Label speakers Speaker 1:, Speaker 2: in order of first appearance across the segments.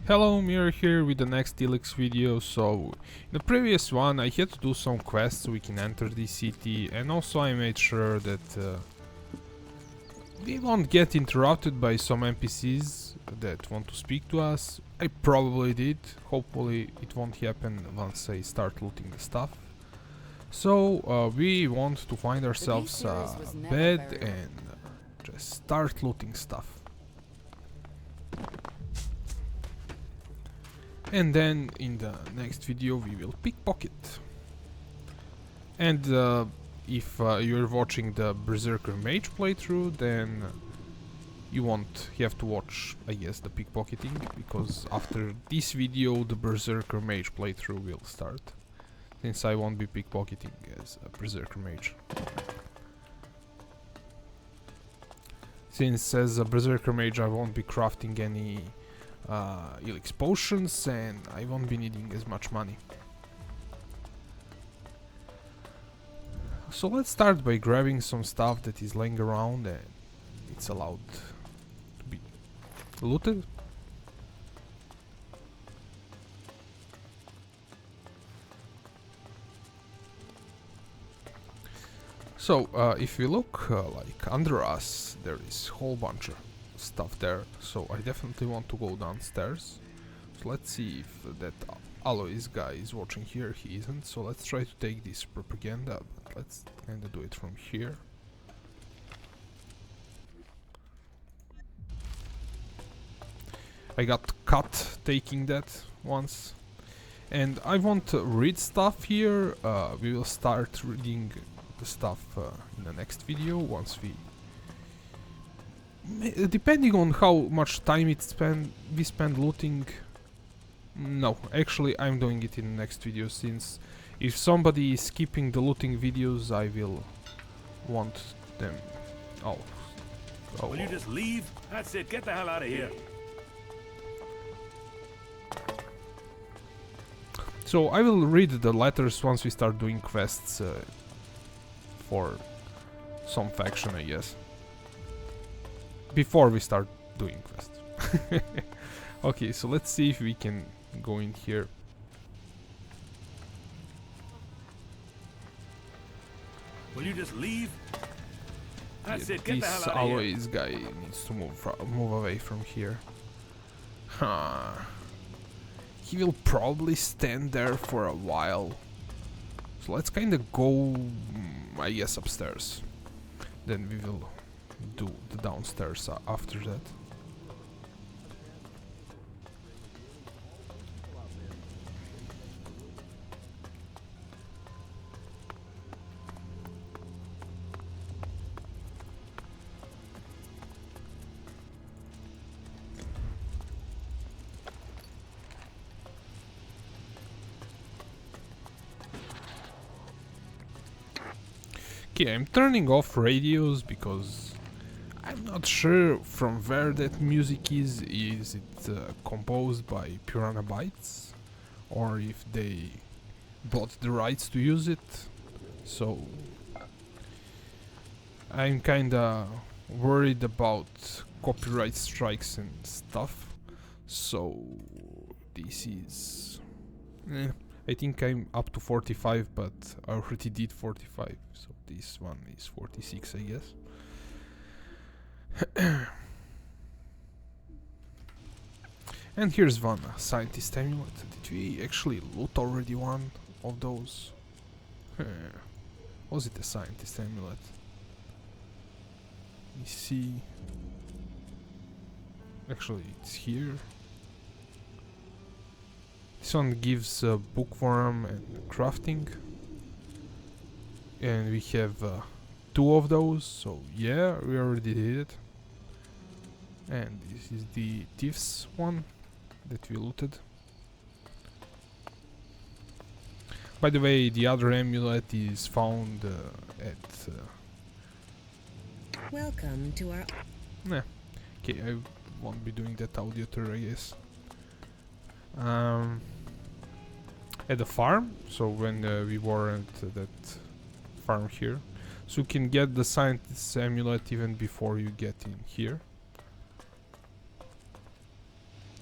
Speaker 1: Hello, Mirror here with the next ELEX video. So, in the previous one I had to do some quests so we can enter this city, and also I made sure that we won't get interrupted by some NPCs that want to speak to us. I probably did, hopefully it won't happen once I start looting the stuff. So, we want to find ourselves a bed and just start looting stuff. And then in the next video we will pickpocket. And if you're watching the Berserker Mage playthrough, then you won't have to watch, I guess, the pickpocketing, because after this video the Berserker Mage playthrough will start, since I won't be pickpocketing as a Berserker Mage. Since as a Berserker Mage I won't be crafting any ELEX potions, and I won't be needing as much money. So let's start by grabbing some stuff that is laying around and it's allowed to be looted. So if we look like under us, there is a whole bunch of stuff there, so I definitely want to go downstairs. So let's see if that Alois guy is watching here. He isn't, so let's try to take this propaganda, but let's kinda do it from here. I got cut taking that once, and I won't read stuff here. We will start reading the stuff in the next video once we, depending on how much time we spend looting. No, actually I'm doing it in the next video, since if somebody is skipping the looting videos, I will want them.
Speaker 2: Will you just leave? That's it, get the hell out of here.
Speaker 1: So I will read the letters once we start doing quests for some faction, I guess. Before we start doing quests. Okay, so let's see if we can go in here.
Speaker 2: Will you just leave? That's it, get the
Speaker 1: This
Speaker 2: hell out of here.
Speaker 1: Alois guy needs to move away from here. Huh. He will probably stand there for a while. So let's kinda go, I guess, upstairs. Then we will do the downstairs after that. Okay, I'm turning off radios because I'm not sure from where that music is. Is it composed by Piranha Bytes, or if they bought the rights to use it? So I'm kinda worried about copyright strikes and stuff. So this is... I think I'm up to 45, but I already did 45, so this one is 46, I guess. And here's one scientist amulet. Did we actually loot already one of those? Was it a scientist amulet? Let me see. Actually, it's here. This one gives bookworm and crafting, and we have 2 of those, so yeah, we already did it. And this is the thieves one that we looted. By the way, the other amulet is found at...
Speaker 3: Welcome to our...
Speaker 1: Nah, okay, I won't be doing that audio tour, I guess. At the farm, so when we were at that farm here, so you can get the scientist's amulet even before you get in here.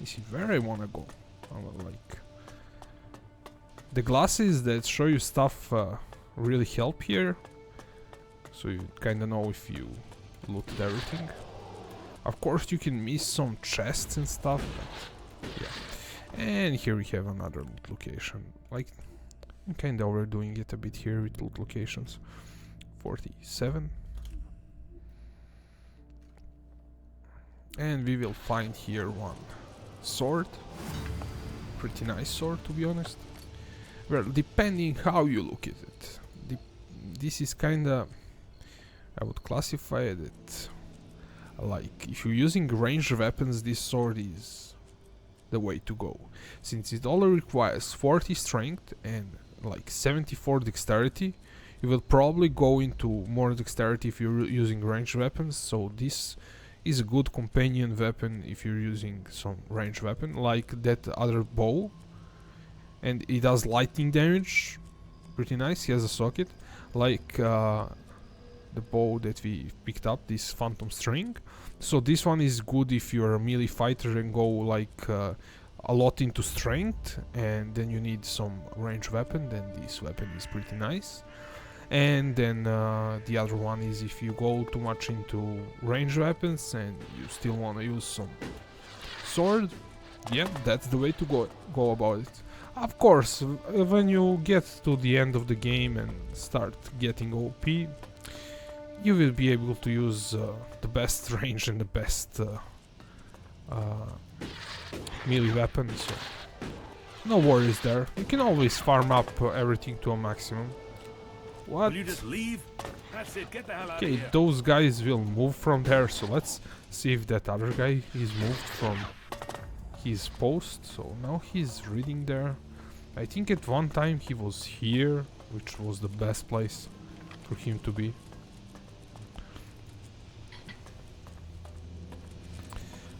Speaker 1: This is where I wanna go. Like the glasses that show you stuff really help here, so you kinda know if you looted everything. Of course you can miss some chests and stuff, but yeah. And here we have another loot location. Like, I'm kinda overdoing it a bit here with loot locations. 47. And we will find here one sword. Pretty nice sword, to be honest. Well, depending how you look at it. This is kinda... I would classify it like, if you're using ranged weapons, this sword is the way to go. Since it only requires 40 strength and like 74 dexterity, you will probably go into more dexterity if you're using ranged weapons, so this is a good companion weapon if you're using some ranged weapon, like that other bow. And it does lightning damage, pretty nice, he has a socket, like the bow that we picked up, this phantom string. So this one is good if you're a melee fighter and go like a lot into strength, and then you need some ranged weapon, then this weapon is pretty nice. And then the other one is if you go too much into ranged weapons and you still want to use some sword, yeah, that's the way to go about it. Of course, when you get to the end of the game and start getting OP, you will be able to use the best range and the best melee weapon, so no worries there. You can always farm up everything to a maximum. What?
Speaker 2: Will you just leave? That's it. Get the hell out of
Speaker 1: Okay,
Speaker 2: here.
Speaker 1: those guys will move from there, so let's see if that other guy is moved from his post. So now he's reading there. I think at one time he was here, which was the best place for him to be.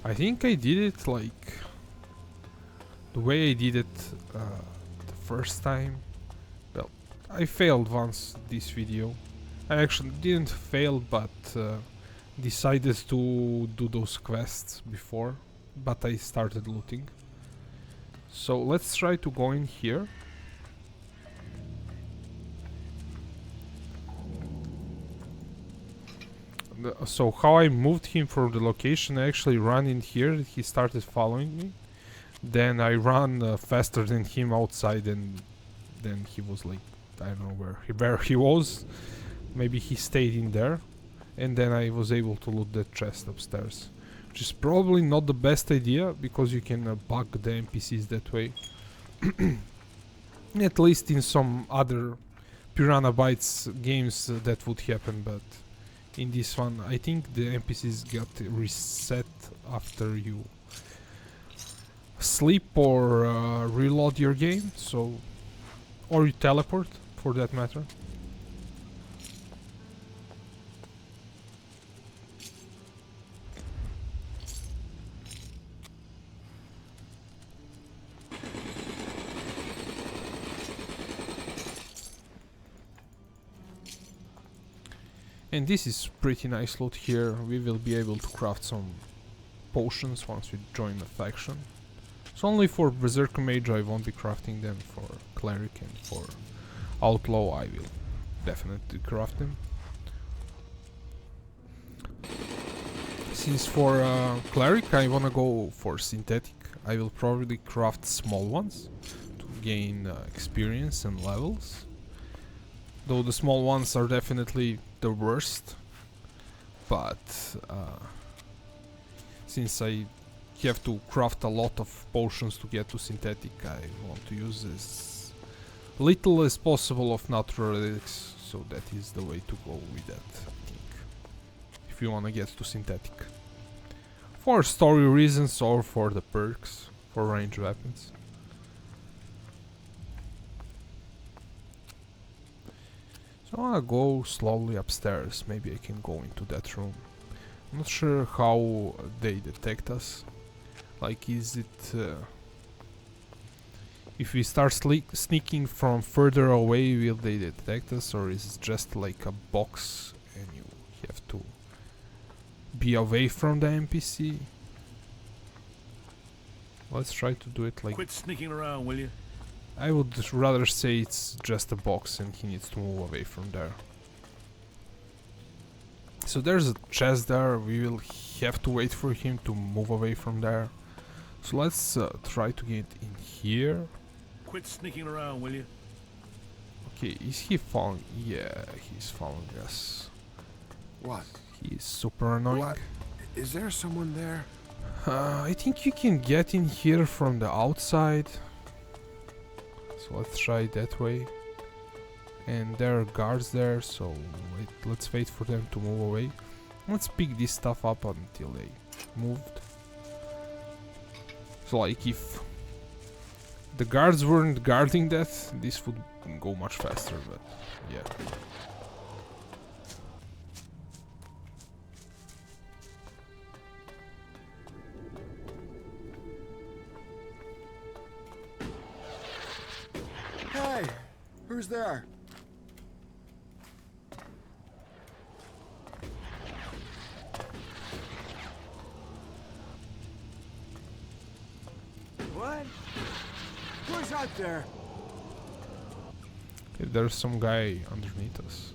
Speaker 1: I think I did it like the way I did it the first time. Well, I failed once this video. I actually didn't fail, but decided to do those quests before, but I started looting. So let's try to go in here. So how I moved him from the location, I actually ran in here, he started following me. Then I ran faster than him outside, and then he was like, I don't know where he was. Maybe he stayed in there. And then I was able to loot that chest upstairs. Which is probably not the best idea, because you can bug the NPCs that way. At least in some other Piranha Bytes games that would happen, but in this one I think the NPCs got reset after you sleep or reload your game, so, or you teleport for that matter. And this is pretty nice loot here. We will be able to craft some potions once we join the faction. So only for Berserker Mage I won't be crafting them, for Cleric and for Outlaw I will definitely craft them. Since for Cleric I wanna go for synthetic, I will probably craft small ones to gain experience and levels. Though the small ones are definitely the worst, but since I have to craft a lot of potions to get to synthetic, I want to use as little as possible of natural ELEX, so that is the way to go with that, I think, if you want to get to synthetic. For story reasons or for the perks, for ranged weapons. So I wanna go slowly upstairs, maybe I can go into that room. I'm not sure how they detect us. Like, is it... if we start sneaking from further away, will they detect us, or is it just like a box and you have to be away from the NPC? Let's try to do it like...
Speaker 2: Quit sneaking around, will you?
Speaker 1: I would rather say it's just a box and he needs to move away from there. So there's a chest there, we will have to wait for him to move away from there. So let's try to get in here.
Speaker 2: Quit sneaking around, will you?
Speaker 1: Okay, is he following? Yeah, he's following us.
Speaker 3: What?
Speaker 1: He's super annoying.
Speaker 3: What? Is there someone there?
Speaker 1: I think you can get in here from the outside. So let's try that way. And there are guards there, so let's wait for them to move away. Let's pick this stuff up until they moved. So like if the guards weren't guarding that, this would go much faster, but yeah.
Speaker 3: Hey, who's there? What? Who's out there?
Speaker 1: Okay, there's some guy underneath us.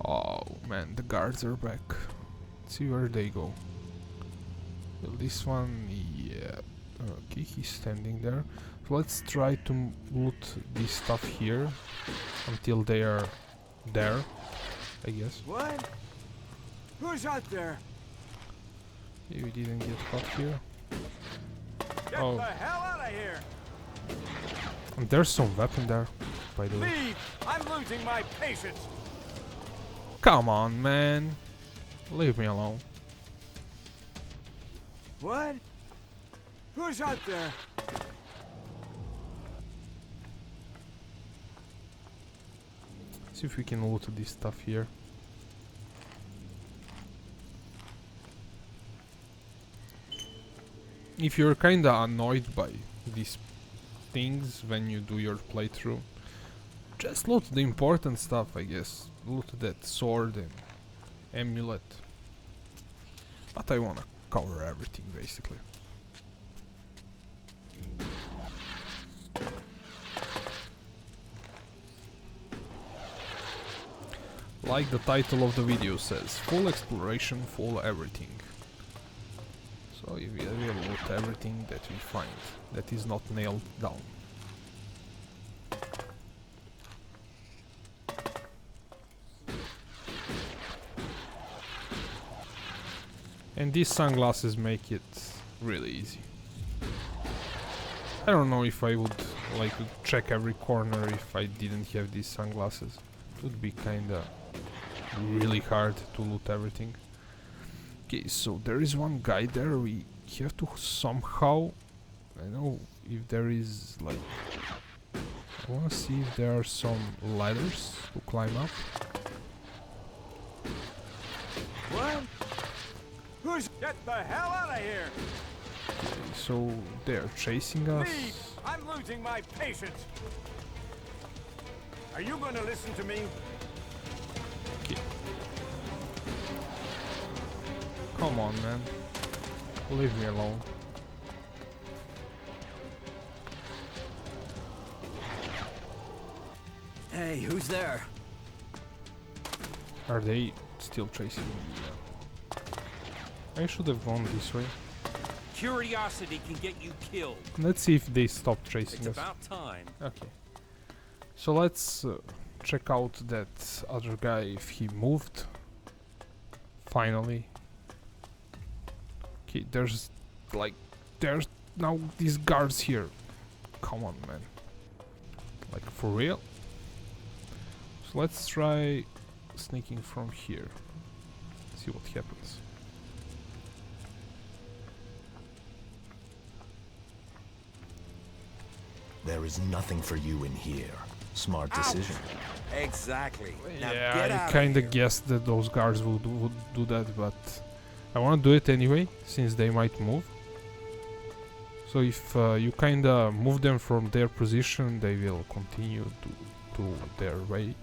Speaker 1: Oh man, the guards are back. Let's see where they go. Well, this one, yeah. Okay, he's standing there. So let's try to loot this stuff here until they are there, I guess.
Speaker 3: What? Who's out there?
Speaker 1: Yeah, we didn't get caught here.
Speaker 3: Get
Speaker 1: Oh.
Speaker 3: the hell out of here!
Speaker 1: And there's some weapon there, by the way.
Speaker 3: Leave! I'm losing my patience!
Speaker 1: Come on, man. Leave me alone.
Speaker 3: What? Who's out there?
Speaker 1: See if we can loot this stuff here. If you're kinda annoyed by these things when you do your playthrough, just loot the important stuff, I guess. Loot that sword and amulet. But I wanna cover everything basically. Like the title of the video says, full exploration, full everything. So we will loot everything that we find that is not nailed down. And these sunglasses make it really easy. I don't know if I would like check every corner if I didn't have these sunglasses. It would be kinda really hard to loot everything. Okay, so there is one guy there. We have to somehow... I know if there is like... I wanna see if there are some ladders to climb up.
Speaker 3: What? Who's... Get the hell out of here!
Speaker 1: Okay, so they're chasing us.
Speaker 3: Leave! I'm losing my patience! Are you gonna listen to me?
Speaker 1: Okay. Come on, man. Leave me alone.
Speaker 4: Hey, who's there?
Speaker 1: Are they still chasing me? Yeah. I should have gone this way.
Speaker 4: Curiosity can get you killed.
Speaker 1: Let's see if they stop chasing
Speaker 4: It's
Speaker 1: us.
Speaker 4: about time.
Speaker 1: Okay. So let's check out that other guy if he moved. Finally. Okay, there's now these guards here. Come on, man. Like for real? So let's try sneaking from here. See what happens.
Speaker 5: There is nothing for you in here. Smart decision.
Speaker 4: Exactly. Now
Speaker 1: Yeah,
Speaker 4: get
Speaker 1: I
Speaker 4: out of
Speaker 1: kinda
Speaker 4: here.
Speaker 1: guessed that those guards would do that, but I wanna do it anyway, since they might move. So if you kinda move them from their position, they will continue to their way,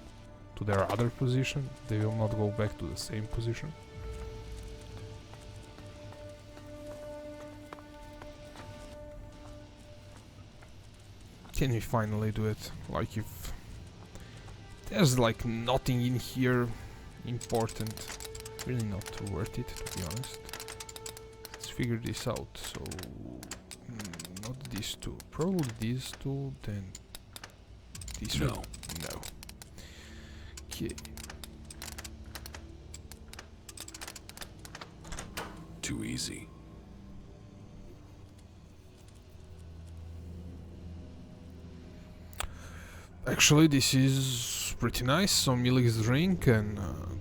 Speaker 1: to their other position. They will not go back to the same position. can we finally do it? Like if there's like nothing in here important, really not worth it to be honest. Let's figure this out. So not these two, probably these two, then these
Speaker 5: No.
Speaker 1: no. Okay.
Speaker 5: Too easy.
Speaker 1: Actually, this is pretty nice. Some ELEX drink and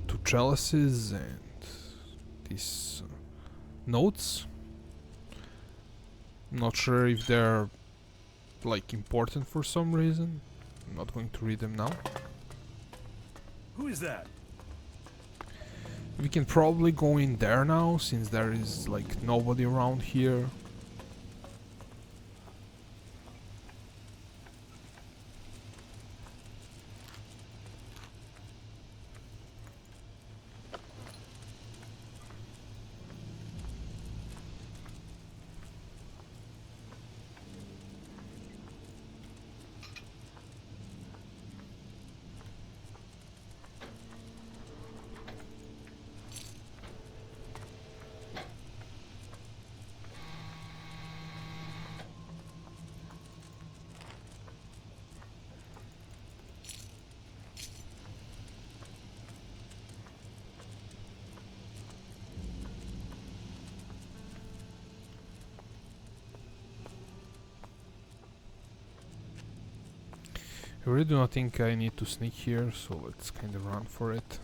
Speaker 1: 2 chalices and these notes. Not sure if they're like important for some reason. I'm not going to read them now.
Speaker 2: Who is that?
Speaker 1: We can probably go in there now since there is like nobody around here. I really do not think I need to sneak here, so let's kind of run for it.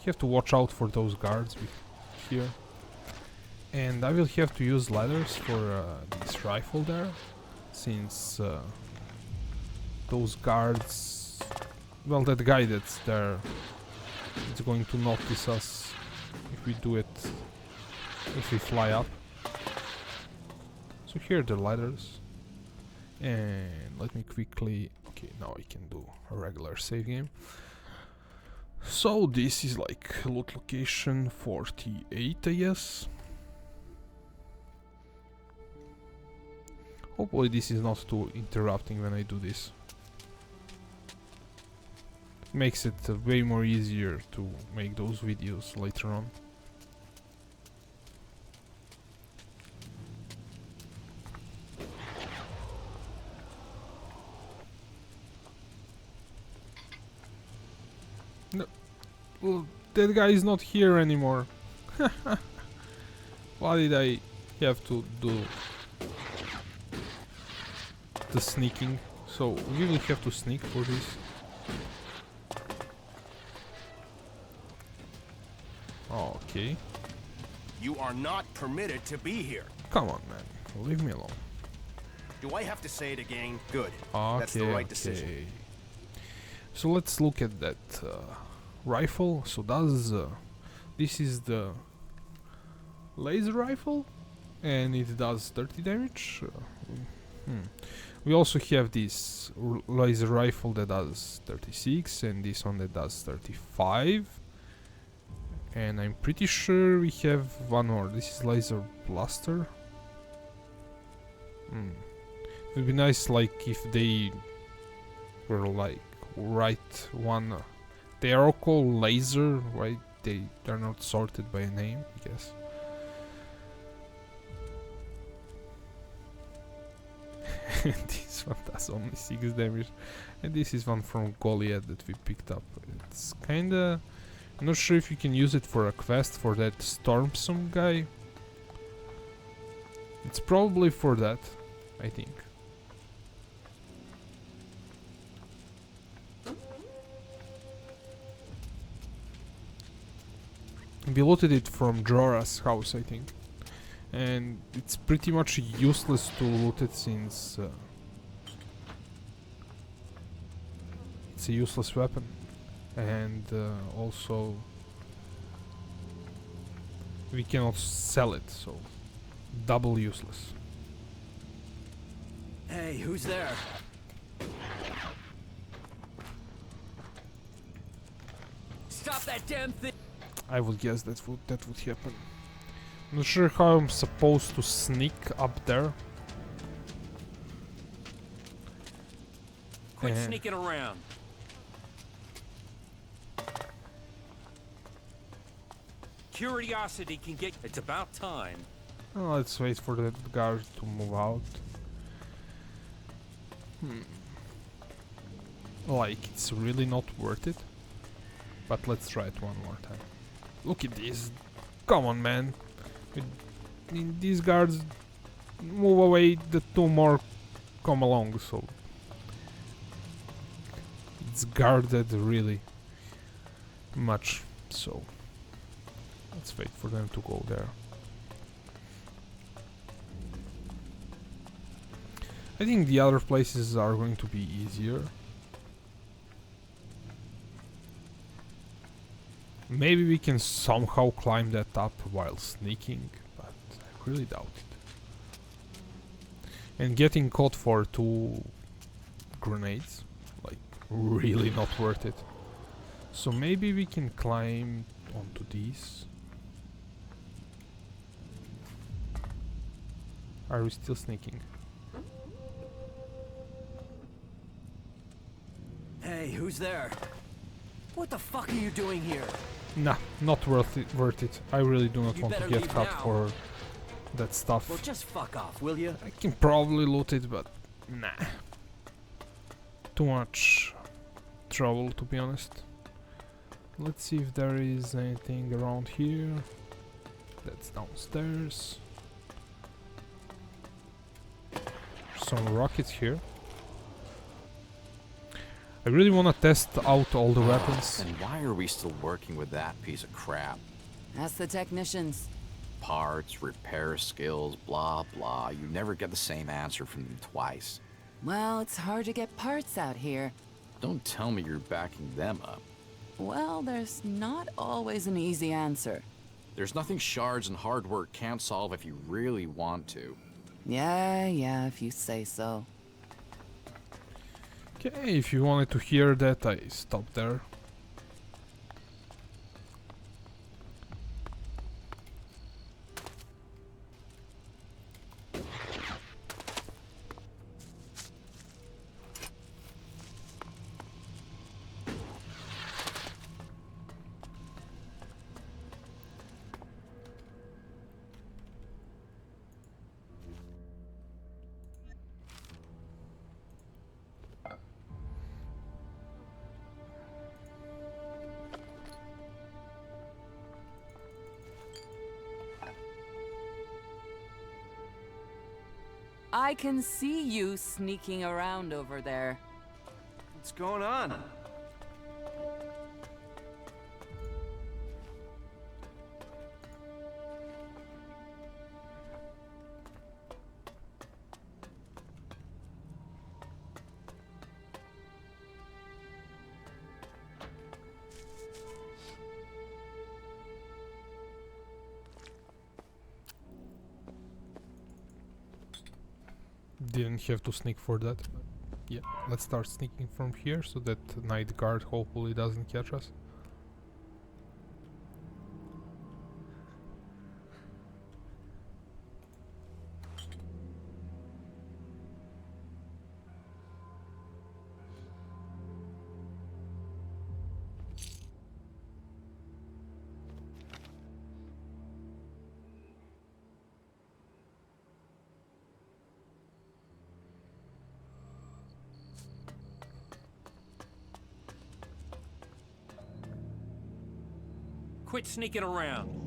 Speaker 1: You have to watch out for those guards here. And I will have to use ladders for this rifle there, since those guards... Well, that guy that's there is going to notice us if we do it. If we fly up. So here are the ladders. And let me quickly... Okay, now I can do a regular save game. So this is like loot location 48, I guess. Hopefully this is not too interrupting when I do this. Makes it way more easier to make those videos later on. No, well, that guy is not here anymore. Why did I have to do the sneaking? So we will have to sneak for this. Okay.
Speaker 6: You are not permitted to be here.
Speaker 1: Come on, man. Leave me alone.
Speaker 6: Do I have to say it again? Good.
Speaker 1: Okay,
Speaker 6: That's the right decision.
Speaker 1: So let's look at that rifle. So does this is the laser rifle, and it does 30 damage. We also have this laser rifle that does 36, and this one that does 35. And I'm pretty sure we have one more. This is laser blaster. It would be nice, like, if they were like right one. They are all called laser, right? They're not sorted by a name, I guess. This one does only 6 damage, and this is one from Goliath that we picked up. It's kinda... I'm not sure if you can use it for a quest for that Stormsome guy. It's probably for that, I think. We looted it from Jorah's house, I think. And it's pretty much useless to loot it since it's a useless weapon. And also we cannot sell it, so double useless.
Speaker 4: Hey, who's there? Stop that damn thing!
Speaker 1: I would guess that would happen. Not sure how I'm supposed to sneak up there.
Speaker 4: Quit sneaking around. Curiosity can get... It's about time.
Speaker 1: Oh, let's wait for the guard to move out. Like, it's really not worth it. But let's try it one more time. Look at this. Come on, man. These guards move away, the two more come along, so... It's guarded really much, so... Let's wait for them to go there. I think the other places are going to be easier. Maybe we can somehow climb that up while sneaking, but I really doubt it. And getting caught for 2 grenades, like, really not worth it. So maybe we can climb onto these. Are we still sneaking?
Speaker 4: Hey, who's there? What the fuck are you doing here?
Speaker 1: Nah, not worth it. I really do not
Speaker 4: You
Speaker 1: want to
Speaker 4: better
Speaker 1: get
Speaker 4: leave
Speaker 1: cut
Speaker 4: now.
Speaker 1: for that stuff.
Speaker 4: Well, just fuck off, will you?
Speaker 1: I can probably loot it, but nah. Too much trouble, to be honest. Let's see if there is anything around here. That's downstairs. Some rockets here. I really want to test out all the weapons.
Speaker 7: And why are we still working with that piece of crap?
Speaker 8: Ask the technicians.
Speaker 7: Parts, repair skills, blah blah. You never get the same answer from them twice.
Speaker 8: Well, it's hard to get parts out here.
Speaker 7: Don't tell me you're backing them up.
Speaker 8: Well, there's not always an easy answer.
Speaker 7: There's nothing shards and hard work can't solve if you really want to.
Speaker 8: Yeah, if you say so.
Speaker 1: Okay, if you wanted to hear that, I stopped there.
Speaker 8: I can see you sneaking around over there.
Speaker 3: What's going on?
Speaker 1: Didn't have to sneak for that. Yeah, let's start sneaking from here so that night guard hopefully doesn't catch us.
Speaker 4: Quit sneaking around.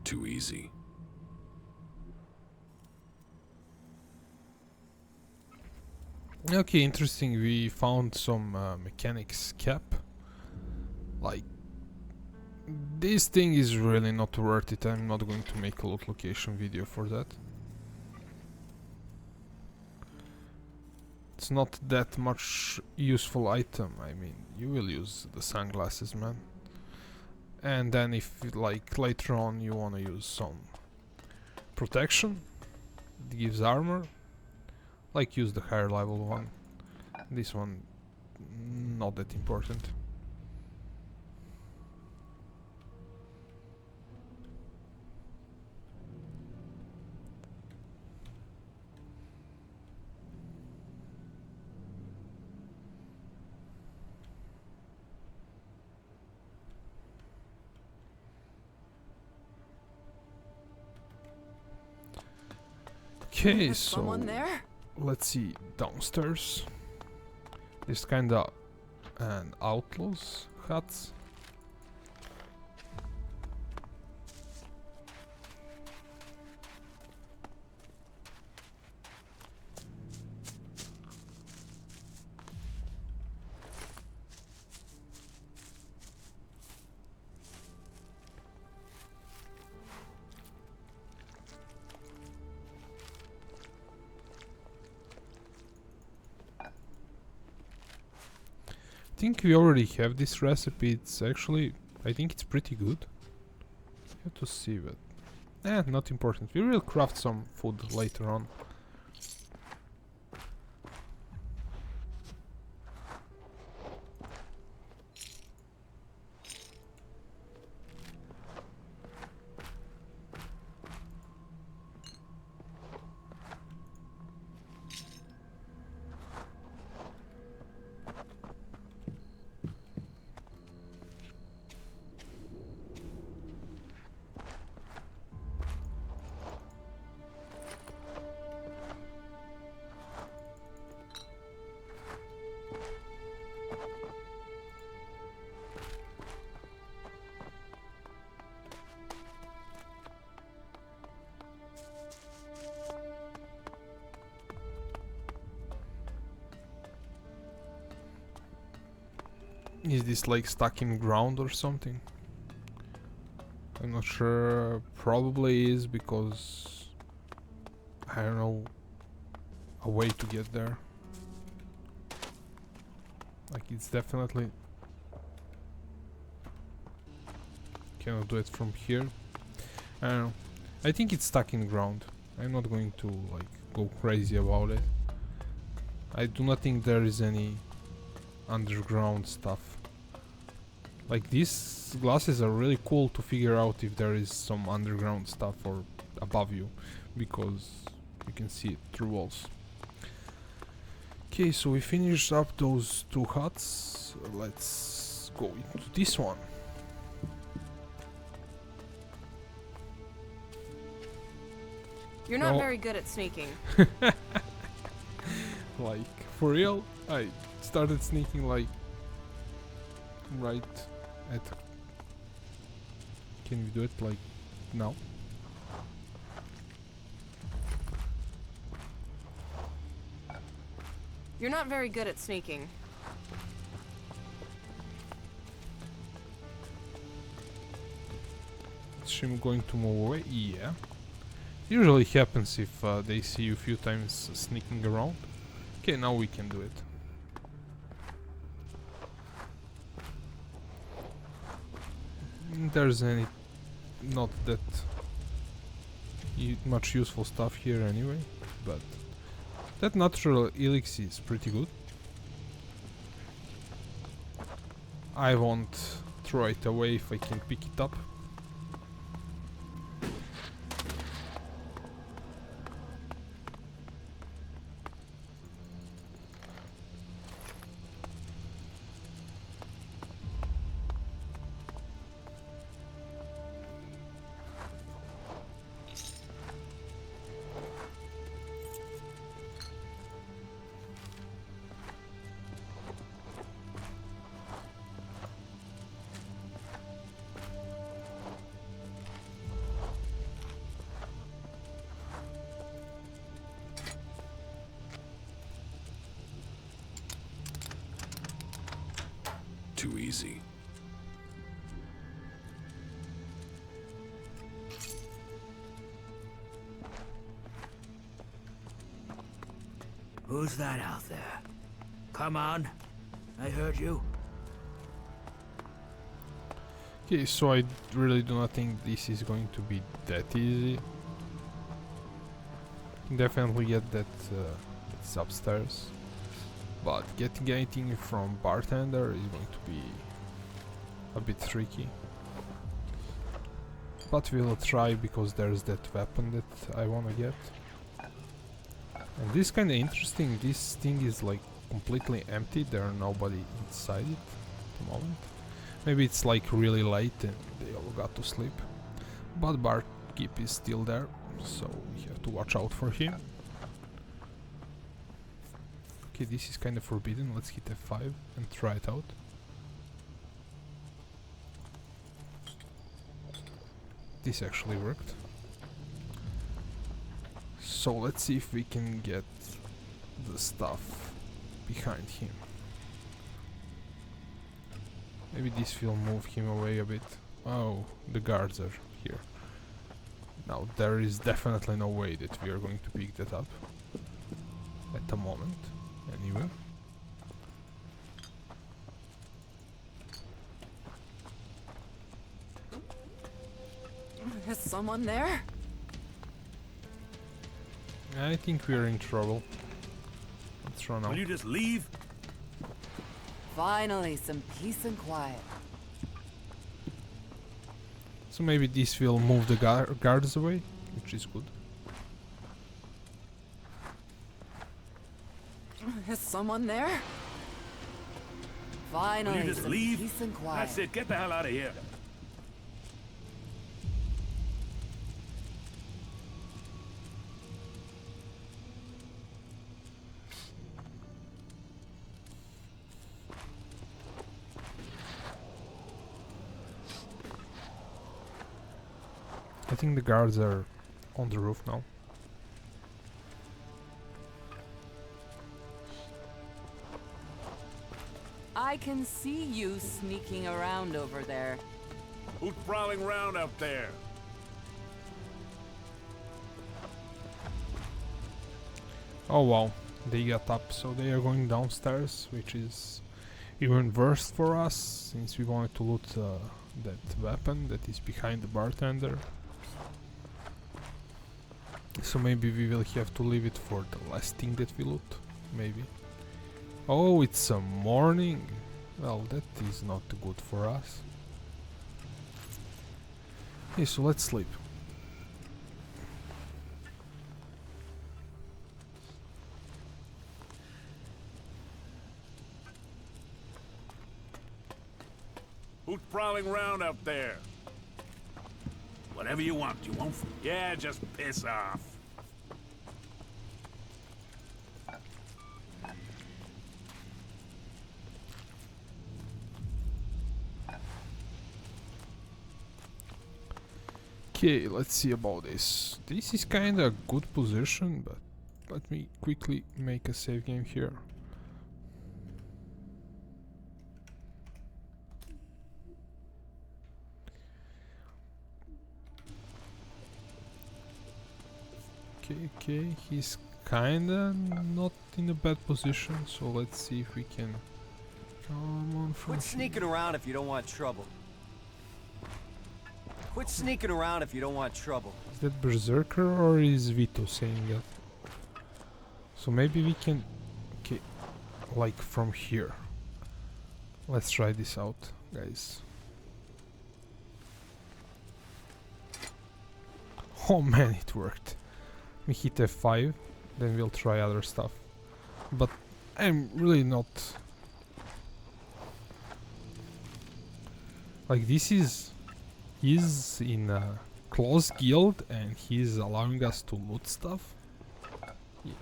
Speaker 5: Too easy.
Speaker 1: Okay, interesting. We found some mechanics cap. Like, This thing is really not worth it. I'm not going to make a loot location video for that. It's not that much useful item. I mean, you will use the sunglasses, man. And then if like later on you wanna use some protection, it gives armor, like use the higher level one. This one not that important. Okay,
Speaker 8: There's
Speaker 1: so
Speaker 8: someone there?
Speaker 1: let's see downstairs. There's kinda an outlaws hut. I think we already have this recipe. It's actually, I think it's pretty good. Have to see, but not important. We will craft some food later on. Is this like stuck in ground or something? I'm not sure. Probably is, because I don't know a way to get there. Like it's definitely cannot do it from here. I don't know. I think it's stuck in ground. I'm not going to like go crazy about it. I do not think there is any underground stuff. Like these glasses are really cool to figure out if there is some underground stuff or above you, because you can see it through walls. Okay, so we finished up those two huts. Let's go into this one.
Speaker 8: You're not
Speaker 1: No.
Speaker 8: very good at sneaking.
Speaker 1: Like, for real, I started sneaking like right at... Can we do it like now?
Speaker 8: You're not very good at sneaking.
Speaker 1: Is she going to move away? Yeah. Usually happens if they see you a few times sneaking around. Okay, now we can do it. There's any not that much useful stuff here anyway, but that natural ELEX is pretty good. I won't throw it away if I can pick it up.
Speaker 3: Who's that out there? Come on. I heard you.
Speaker 1: Okay, so I really do not think this is going to be that easy. Definitely get that it's upstairs, but getting anything from bartender is going to be a bit tricky. But we'll try because there's that weapon that I wanna get. And this kinda interesting, this thing is like completely empty, there are nobody inside it at the moment. Maybe it's like really late and they all got to sleep. But barkeep is still there, so we have to watch out for him. Okay, this is kinda forbidden, let's hit F5 and try it out. This actually worked. So let's see if we can get the stuff behind him. Maybe this will move him away a bit. Oh, the guards are here. Now there is definitely no way that we are going to pick that up at the moment, anyway.
Speaker 8: Is someone there?
Speaker 1: I think we're in trouble. Let's run out.
Speaker 2: Will you just leave?
Speaker 8: Finally, some peace and quiet.
Speaker 1: So maybe this will move the guards away, which is good.
Speaker 8: Is someone there?
Speaker 2: Will
Speaker 8: Finally,
Speaker 2: you just
Speaker 8: some
Speaker 2: leave?
Speaker 8: peace and quiet.
Speaker 2: That's it. Get the hell out of here.
Speaker 1: I think the guards are on the roof now.
Speaker 8: I can see you sneaking around over there.
Speaker 2: Who's prowling around out there?
Speaker 1: Oh wow, they got up, so they are going downstairs, which is even worse for us, since we wanted to loot that weapon that is behind the bartender. So maybe we will have to leave it for the last thing that we loot, maybe. Oh, it's a morning. Well, that is not good for us. Okay, so let's sleep.
Speaker 2: Who's prowling around out there? Whatever you want. You won't. Yeah, just piss off.
Speaker 1: Okay, let's see about this. This is kinda a good position, but let me quickly make a save game here. Okay, he's kinda not in a bad position, so let's see if we can come on from
Speaker 4: Quit sneaking around if you don't want trouble. Quit sneaking around if you don't want trouble.
Speaker 1: Is that Berserker or is Vito saying that? So maybe we can... Okay, like from here. Let's try this out, guys. Oh man, it worked. We hit F5, then we'll try other stuff. But I'm really not... Like this is... He's in a close guild and he's allowing us to loot stuff. Yeah.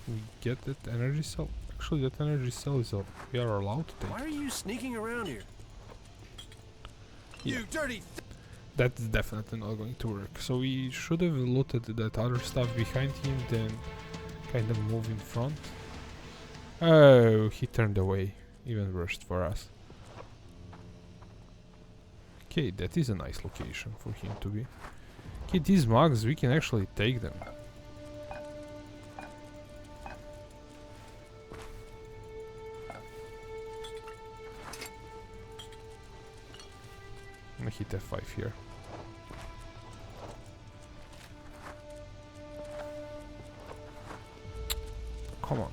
Speaker 1: We get that energy cell. Actually, that energy cell is we are allowed to take.
Speaker 6: Why are you sneaking around here?
Speaker 1: Yeah.
Speaker 6: You dirty.
Speaker 1: That's definitely not going to work. So we should have looted that other stuff behind him, then kind of move in front. Oh, he turned away. Even worse for us. Okay, that is a nice location for him to be. Okay, these mugs, we can actually take them. gonna hit F5 here. Come on.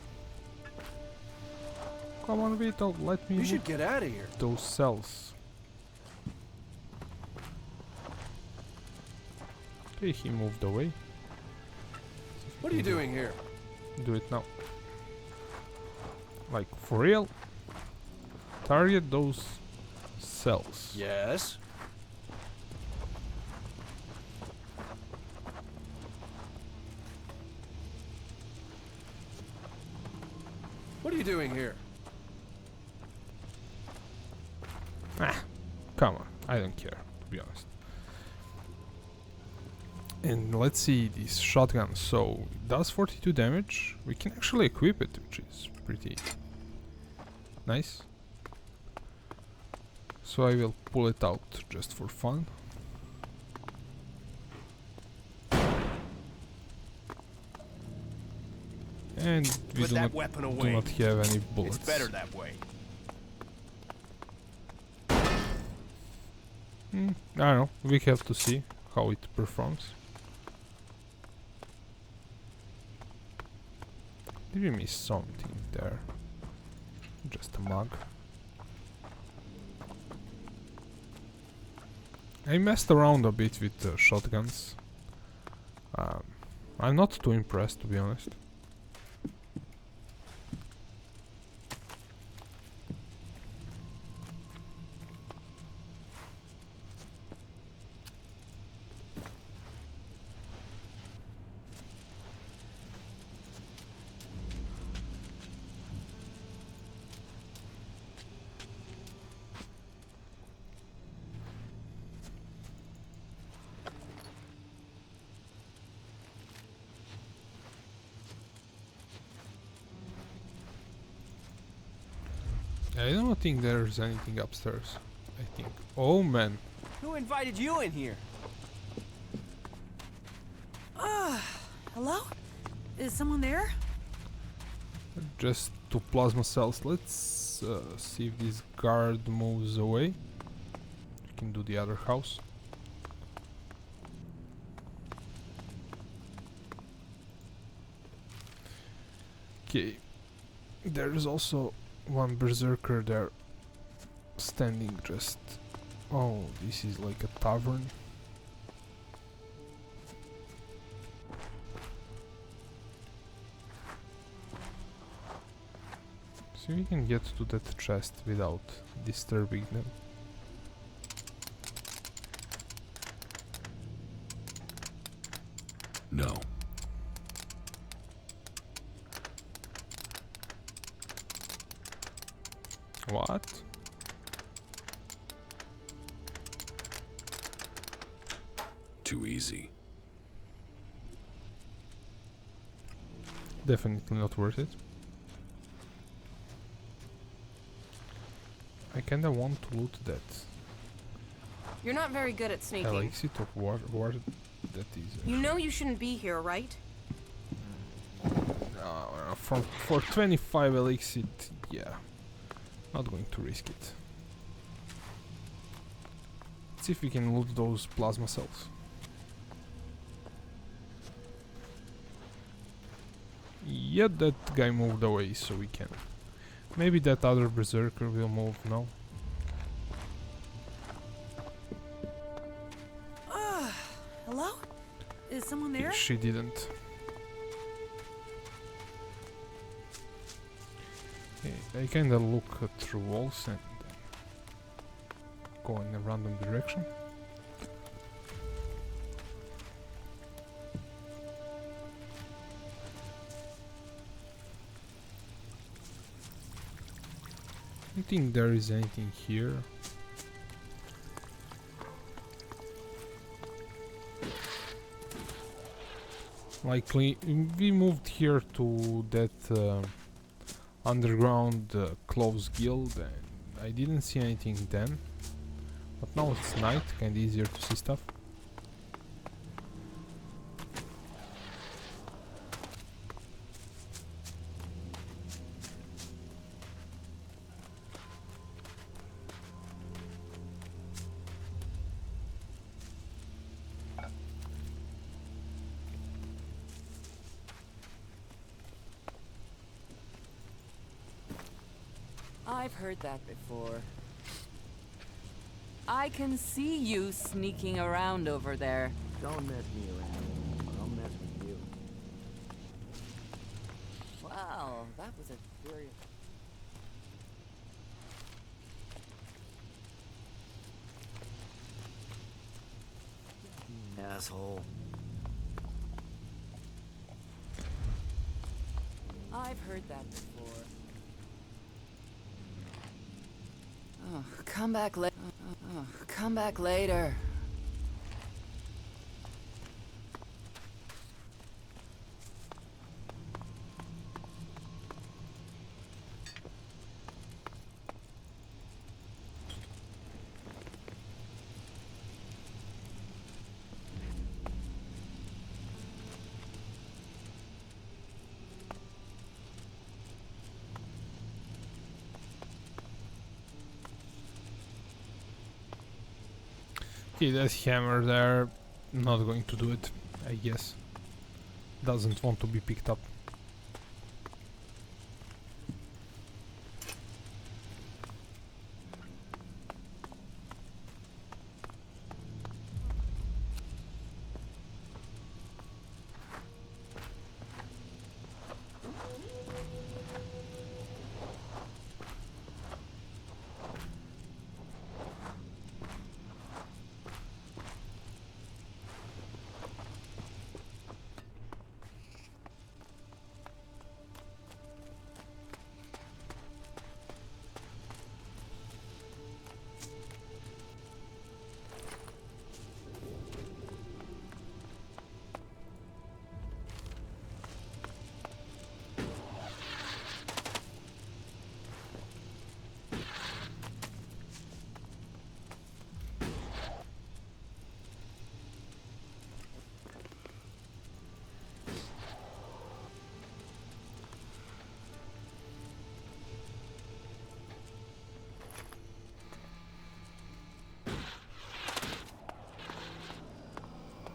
Speaker 1: Come on, Vito, let me
Speaker 3: You
Speaker 1: move
Speaker 3: should get out of here.
Speaker 1: those cells. Okay, he moved away.
Speaker 3: What are you doing here?
Speaker 1: Do it now. Like, for real? Target those cells.
Speaker 3: Yes. What are you doing here?
Speaker 1: Ah, come on. I don't care, to be honest. And let's see this shotgun. So, it does 42 damage. We can actually equip it, which is pretty nice. So I will pull it out just for fun. And we
Speaker 6: Put
Speaker 1: do
Speaker 6: that
Speaker 1: not,
Speaker 6: weapon
Speaker 1: do
Speaker 6: away.
Speaker 1: not have any bullets.
Speaker 6: It's better that way.
Speaker 1: I don't know. We have to see how it performs. Did we miss something there? Just a mug. I messed around a bit with shotguns. I'm not too impressed, to be honest. I don't think there's anything upstairs. I think. Oh man.
Speaker 4: Who invited you in here?
Speaker 9: Hello? Is someone there?
Speaker 1: Just two plasma cells. Let's see if this guard moves away. We can do the other house. Okay. There's also one berserker there standing just... Oh, this is like a tavern. So we can get to that chest without disturbing them.
Speaker 5: No.
Speaker 1: What?
Speaker 5: Too easy.
Speaker 1: Definitely not worth it. I kinda want to loot that
Speaker 10: You're not very good at sneaking.
Speaker 1: elixir of war that is.
Speaker 10: You know you shouldn't be here, right?
Speaker 1: For 25 elixir, yeah. Not going to risk it. Let's see if we can loot those plasma cells. Yeah, that guy moved away, so we can. Maybe that other berserker will move now.
Speaker 9: Hello? Is someone there?
Speaker 1: She didn't. Okay, I kinda look through walls and go in a random direction. I don't think there is anything here. Likely we moved here to that underground closed guild and I didn't see anything then. But now it's night, kinda easier to see stuff.
Speaker 8: I've heard that before. I can see you sneaking around over there.
Speaker 4: Don't mess me around. I'll mess with you.
Speaker 8: Wow, that was a curious...
Speaker 4: Asshole.
Speaker 8: I've heard that before. Oh, come back later. Oh, come back later.
Speaker 1: Okay, that hammer there, not going to do it, I guess. Doesn't want to be picked up.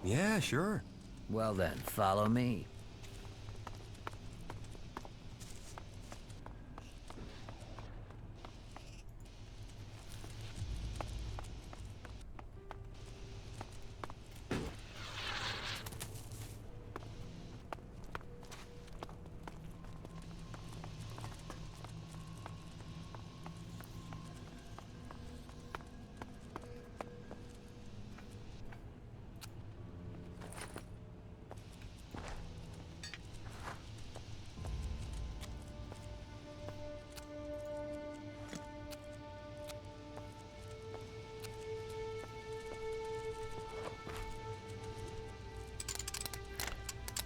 Speaker 4: Yeah, sure. Well then, follow me.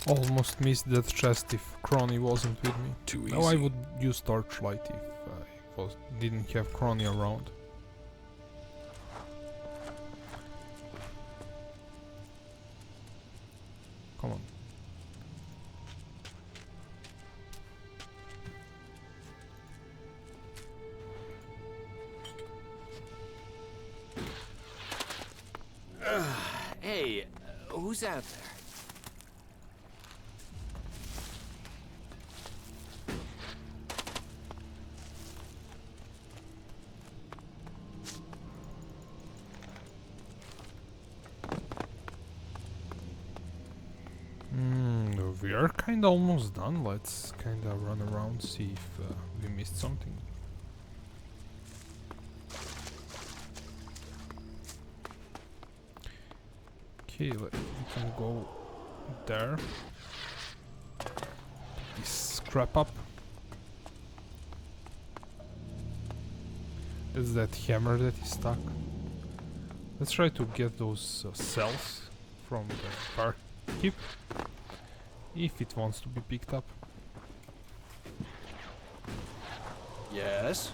Speaker 1: Almost missed that chest if Crony wasn't with me.
Speaker 5: Too
Speaker 1: Now I
Speaker 5: easy.
Speaker 1: would use Torchlight if I didn't have Crony around. Come on.
Speaker 6: Hey, who's out there?
Speaker 1: We are kinda almost done. Let's kinda run around, see if we missed something. Okay, we can go there. This scrap up. Is that hammer that is stuck? Let's try to get those cells from the barkeep, if it wants to be picked up.
Speaker 6: Yes?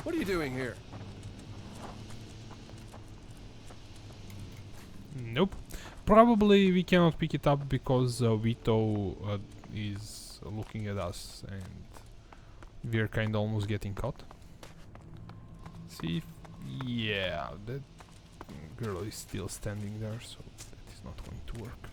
Speaker 6: What are you doing here?
Speaker 1: Nope. Probably we cannot pick it up because Vito is looking at us and we're kinda almost getting caught. See if... yeah, that girl is still standing there, so that is not going to work.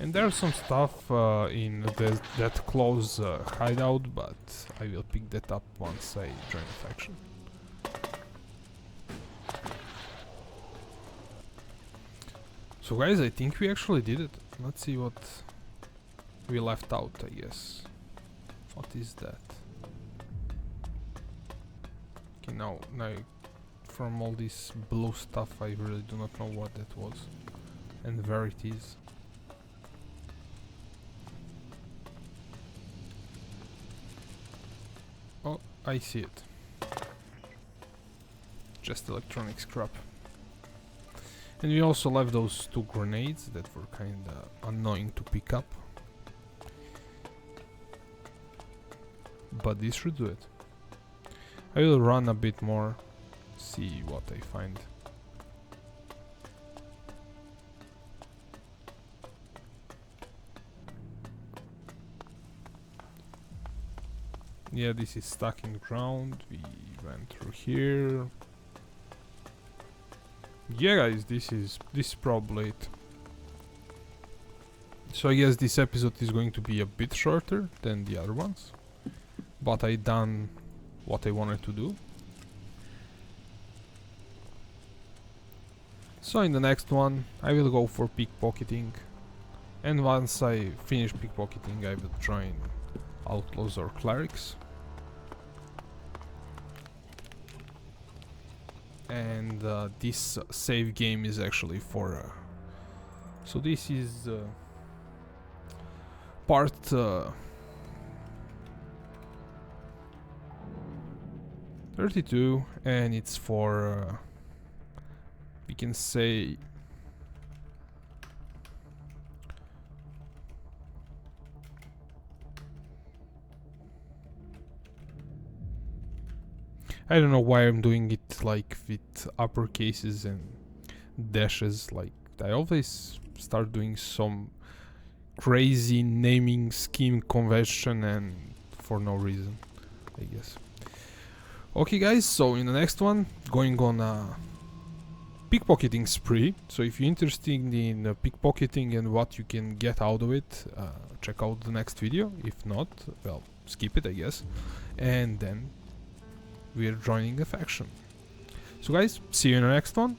Speaker 1: And there's some stuff in that close hideout, but I will pick that up once I join the faction. So guys, I think we actually did it. Let's see what we left out, I guess. What is that? Okay, now from all this blue stuff I really do not know what that was and where it is. Oh, I see it. Just electronic scrap. And we also left those 2 grenades that were kinda annoying to pick up. But this should do it. I will run a bit more, see what I find. Yeah, this is stuck in ground. We went through here. Yeah guys, this is probably it. So I guess this episode is going to be a bit shorter than the other ones, but I done what I wanted to do. So in the next one I will go for pickpocketing, and once I finish pickpocketing I will join outlaws or clerics. And this save game is actually for so this is part 32, and it's for we can say I don't know why I'm doing it like with uppercases and dashes. Like I always start doing some crazy naming scheme convention and for no reason, I guess. Okay guys, so in the next one going on a pickpocketing spree. So if you're interested in pickpocketing and what you can get out of it, check out the next video. If not, well, skip it I guess. And then we are joining a faction. So guys, see you in the next one.